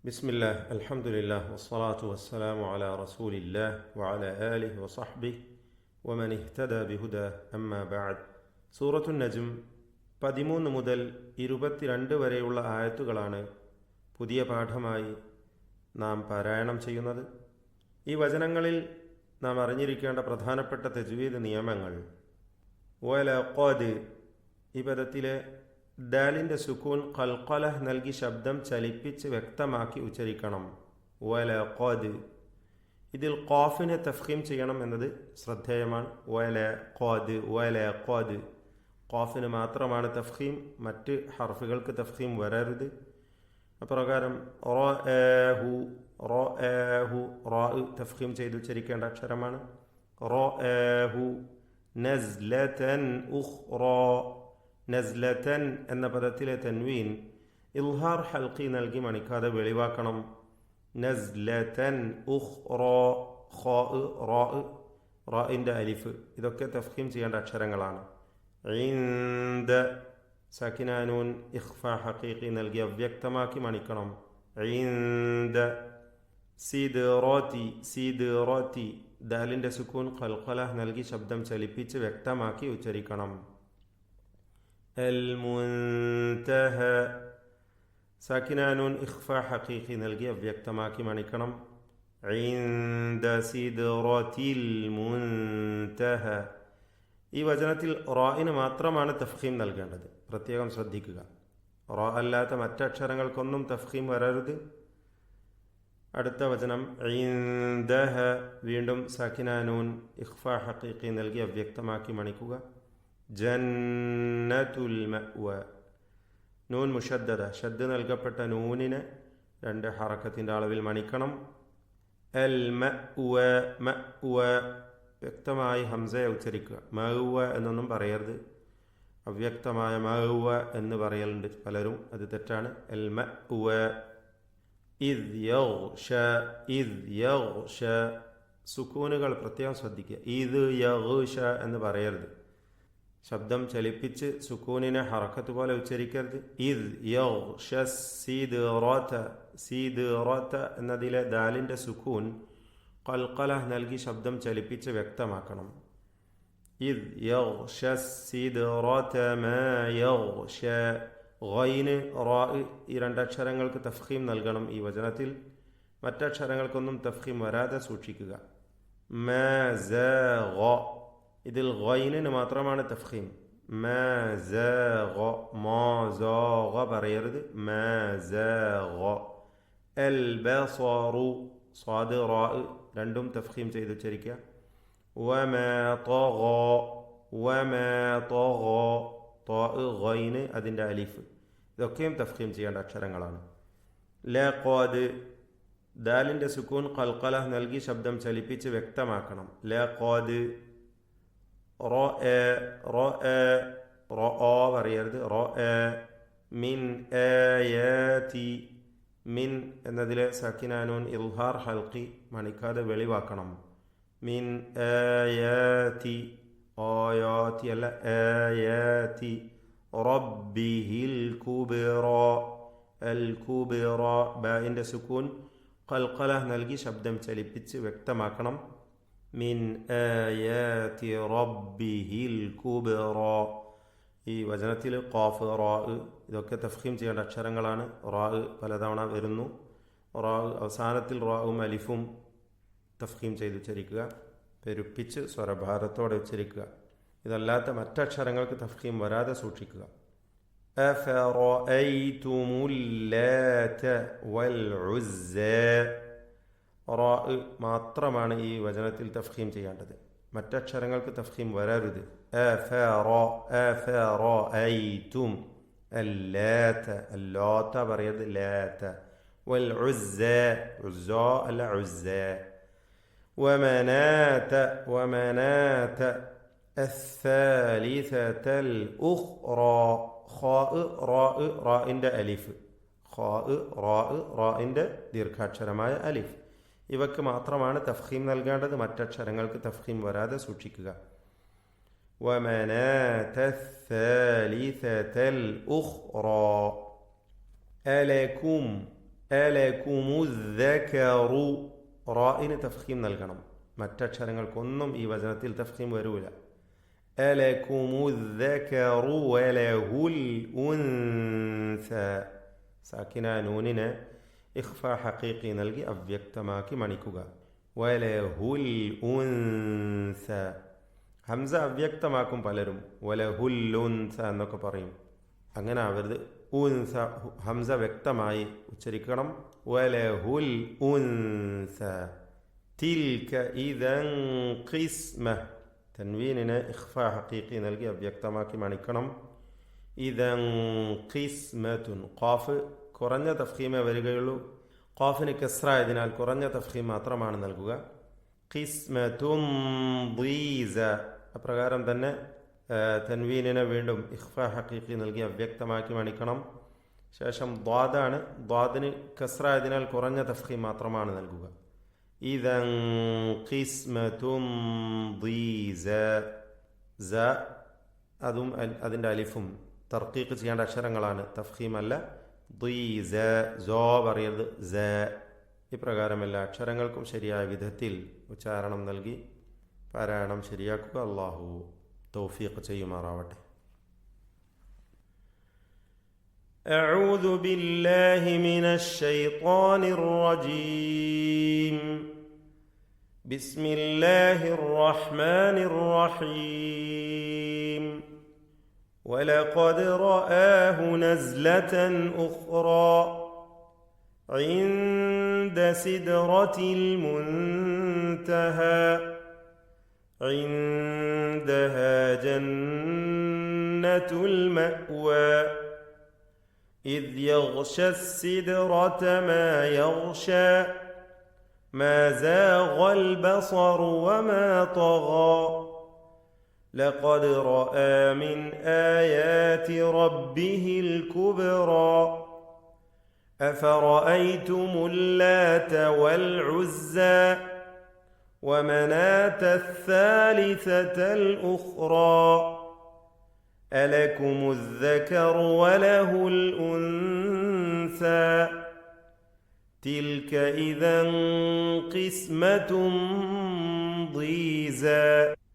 ബിസ്മില്ലാഹ് അൽഹംദുലില്ലാഹ് വസ്സലാത്തു വസ്സലാമു അലാ റസൂലില്ലാഹ് വഅലാ ആലിഹി വസഹ്ബിഹി വമൻ ഇഹ്തദാ ബിഹുദാ അമ്മാ ബഅദ്. സൂറത്തുൻ നജ്ം 13 മുതൽ 22 വരെയുള്ള ആയത്തുകളാണ് പുതിയ പാഠമായി നാം പാരായണം ചെയ്യുന്നത്. ഈ വചനങ്ങളിൽ നാം അറിഞ്ഞിരിക്കേണ്ട പ്രധാനപ്പെട്ട തജ്വീദ് നിയമങ്ങൾ. വലഖദ്, ഈ പദത്തിലെ ദാലിൻ്റെ സുക്കൂൻ ഖൽഖല നൽകി ശബ്ദം ചലിപ്പിച്ച് വ്യക്തമാക്കി ഉച്ചരിക്കണം. വലഖദ്. ഇതിൽ ഖാഫിനെ തഫ്ഖീം ചെയ്യണം എന്നത് ശ്രദ്ധേയമാണ്. വലഖദ് ഖാഫിന് മാത്രമാണ് തഫ്ഖീം, മറ്റ് ഹർഫുകൾക്ക് തഫ്ഖീം വരരുത്. അപ്രകാരം തഫ്ഖീം ചെയ്ത് ഉച്ചരിക്കേണ്ട അക്ഷരമാണ്. നസ്ലതൻ ഉഖ്റാ. നസ്ലതൻ എന്ന പദത്തിലെ തൻവീൻ ഇൽഹാർ ഹൽഖി നൽകി മണിക്കാതെ വെളിവാക്കണം. നസ്ലതൻ ഉഖ്റാ. റാഇൻ്റെ അലിഫ്, ഇതൊക്കെ തഫ്ഖീം ചെയ്യേണ്ട അക്ഷരങ്ങളാണ്. ഇൻദ സകിനാനൂൻ ഇഖ്ഫാ ഹഖീഖി നൽകി അവ്യക്തമാക്കി മണിക്കണം. ഇൻദ. സിദ്റതി ദാലിൻ്റെ സുക്കൂൻ ഖൽഖല നൽകി ശബ്ദം ചലിപ്പിച്ച് വ്യക്തമാക്കി ഉച്ചരിക്കണം. അൽ മുൻതഹ സകിനാനൂൻ ഇഖ്ഫാ ഹഖീഖി നൽകി അവ്യക്തമാക്കി മണിക്കണം. ഇൻദ സിദ്റതിൽ മുൻതഹ. ഈ വചനത്തിൽ റാഇന് മാത്രമാണ് തഫ്ഖീം നൽകേണ്ടത്, പ്രത്യേകം ശ്രദ്ധിക്കുക. റാ അല്ലാത്ത മറ്റക്ഷരങ്ങൾക്കൊന്നും തഫ്ഖീം വരരുത്. അടുത്ത വചനം ഇൻദഹ, വീണ്ടും സകിനാനൂൻ ഇഖ്ഫാ ഹഖീഖി നൽകി അവ്യക്തമാക്കി മണിക്കുക. ജന്നത്തുൽ മഅ്വ. നൂൻ മുഷദ്ദദ, ഷദ് നൽകപ്പെട്ട നൂനിനെ 2 ഹറക്കത്തിൻ്റെ അളവിൽ മണിക്കണം. അൽ മഅ്വ. വ്യക്തമായി ഹംസയെ ഉച്ചരിക്കുക. മഅ്വ എന്നൊന്നും പറയരുത്. അവ്യക്തമായ മഅ്വ എന്ന് പറയലുണ്ട് പലരും, അത് തെറ്റാണ്. അൽ മഅ്വ. ഇദ് യഗ്ഷ. സുക്കൂനുകൾ പ്രത്യേകം ശ്രദ്ധിക്കുക. ഇത് യഗ്ഷ എന്ന് പറയരുത്. ശബ്ദം ചലിപ്പിച്ച് സുക്കൂനിനെ ഹറക്കത്ത് പോലെ ഉച്ചരിക്കരുത്. ഇദ് യഗ്ഷ സിദ്റത എന്നതിലെ ദാലിൻ്റെ സുക്കൂൻ ഖൽഖല നൽകി ശബ്ദം ചലിപ്പിച്ച് വ്യക്തമാക്കണം. ഇദ് യഗ്ഷ സിദ്റത മാ യഗ്ഷ. ഗൈന് റാ, ഈ 2 അക്ഷരങ്ങൾക്ക് തഫ്ഖീം നൽകണം. ഈ വചനത്തിൽ മറ്റക്ഷരങ്ങൾക്കൊന്നും തഫ്ഖീം വരാതെ സൂക്ഷിക്കുക. മാ സാഗ, ഇതിൽ ഗൈനിന് മാത്രമാണ് തഫ്ഖീം. മാ സാഗ, മാ സാഗ പറയരുത്. മാ സാഗ. അൽ ബസറു, സ്വാദ് റാ രണ്ടും തഫ്ഖീം ചെയ്ത് ഉച്ചരിക്കുക. വമാ തഗ. ഗൈന് അതിൻ്റെ അലിഫ്, ഇതൊക്കെയും തഫ്ഖീം ചെയ്യേണ്ട അക്ഷരങ്ങളാണ്. ലഖദ്, ദാലിൻ്റെ സുക്കൂൻ ഖൽഖല നൽകി ശബ്ദം ചലിപ്പിച്ച് വ്യക്തമാക്കണം. ലഖദ്. റഅ പറയരുത്. മിൻ ആയാതി. മിൻ എന്നതിലെ സകിനാനൂൻ ഇൽഹാർ ഹൽഖി മണിക്കാതെ വെളിവാക്കണം. മിൻ ആയാതി. ആയാതി അല്ല, ആയാതി. റബ്ബിഹിൽ കുബ്റ. അൽ കുബ്റ, ബാഇൻ്റെ സുക്കൂൻ ഖൽഖല നൽകി ശബ്ദം ചലിപ്പിച്ച് വ്യക്തമാക്കണം. മിൻ ആയാതി റബ്ബിഹിൽ കുബ്റ. ഈ വചനത്തിൽ ഖാഫ് റാ ഇതൊക്കെ തഫ്ഖീം ചെയ്യേണ്ട അക്ഷരങ്ങളാണ്. റാ പലതവണ വരുന്നു. റാ അവസാനത്തിൽ റാവും അലിഫും തഫ്ഖീം ചെയ്ത് ഉച്ചരിക്കുക, പെരുപ്പിച്ച് സ്വരഭാരത്തോടെ ഉച്ചരിക്കുക. ഇതല്ലാത്ത മറ്റക്ഷരങ്ങൾക്ക് തഫ്ഖീം വരാതെ സൂക്ഷിക്കുക. അഫറഅയ്തുമുൽ ലാത വൽ ഉസ്സ. റാ മാത്രമാണ് ഈ വചനത്തിൽ തഫ്ഖീം ചെയ്യേണ്ടത്, മറ്റക്ഷരങ്ങൾക്ക് തഫ്ഖീം വരരുത്. അഫറഅയ്തും. അല്ലാത്ത, അല്ലാത്ത പറയരുത്. ലാത. വൽ ഉസ്സ. ഉസ്സ അല്ല, ഉസ്സ. ومناة الثالثة الأخرى. خاء راء റാഇൻ്റെ അലിഫ്. റാഇൻ്റെ ദീർഘാക്ഷരമായ അലിഫ്, ഇവക്ക് മാത്രമാണ് തഫ്ഖീം നൽകേണ്ടത്, മറ്റക്ഷരങ്ങൾക്ക് തഫ്ഖീം വരാതെ സൂക്ഷിക്കുക. ومناة الثالثة الأخرى. ألكم. അലകുമുദ്ദകറു റായിന് തഫ്ഖീം നൽകണം. മറ്റക്ഷരങ്ങൾക്കൊന്നും ഈ വചനത്തിൽ തഫ്ഖീം വരൂല. അലകുമുദ്ദകറു വലഹുൽ ഉൻസ. സാക്കിന നൂനിനെ ഇഖ്ഫ ഹഖീഖി നൽകി അവ്യക്തമാക്കി മണിക്കുക. വലഹുൽ ഉൻസ. ഹംസ അവ്യക്തമാക്കും പലരും. വലഹുൽ ഉൻസ എന്നൊക്കെ പറയും. അങ്ങനെ ആവരുത്. ഉൻസ ഹംസ വ്യക്തമായി ഉച്ചരിക്കണം. വലഹുൽ ഉൻസ. തിൽക ഇദൻ ഖിസ്മ. തൻവീനിനെ ഇഖ്ഫ ഹഖീഖി നൽകി അവ്യക്തമാക്കി മണിക്കണം. ഇദൻ ഖിസ്മത്തുൻ. ഖാഫ് കുറഞ്ഞ തഫ്ഖീമേ വരികയുള്ളൂ. ഖാഫിന് കസ്റായതിനാൽ കുറഞ്ഞ തഫ്ഖീം മാത്രമാണ് നൽകുക. ഖിസ്മത്തുൻ ദീസ. അപ്രകാരം തന്നെ തൻവീനിനെ വീണ്ടും ഇഖ്ഫ ഹഖീഖി നൽകി അവ്യക്തമാക്കി മണിക്കണം. ശേഷം ദ്വാദാണ്. ദ്വാദിന് കസ്റായതിനാൽ കുറഞ്ഞ തഫ്ഖീം മാത്രമാണ് നൽകുക. ഇദൻ ഖിസ്മത്തുൻ ദീസ. സ അതും അതിൻ്റെ അലിഫും തർക്കീഖ് ചെയ്യേണ്ട അക്ഷരങ്ങളാണ്, തഫ്ഖീം അല്ല. ദീസ സോ പറയരുത്, സ. ഇപ്രകാരം എല്ലാ അക്ഷരങ്ങൾക്കും ശരിയായ വിധത്തിൽ ഉച്ചാരണം നൽകി പാരായണം ശരിയാക്കുക. അല്ലാഹു തൗഫീഖ് ചെയ്യുമാറാവട്ടെ. أعوذ بالله من الشيطان الرجيم. بسم الله الرحمن الرحيم. ولقد رآه نزلة أخرى عند سدرة المنتهى عندها جنة المأوى إذ يغشى السدرة ما يغشى ما زاغ البصر وما طغى لقد رأى من آيات ربه الكبرى أفرأيتم اللات والعزى ومناة الثالثة الأخرى ألكم الذكر وله الأنثى تلك إذا قسمة ضيزى.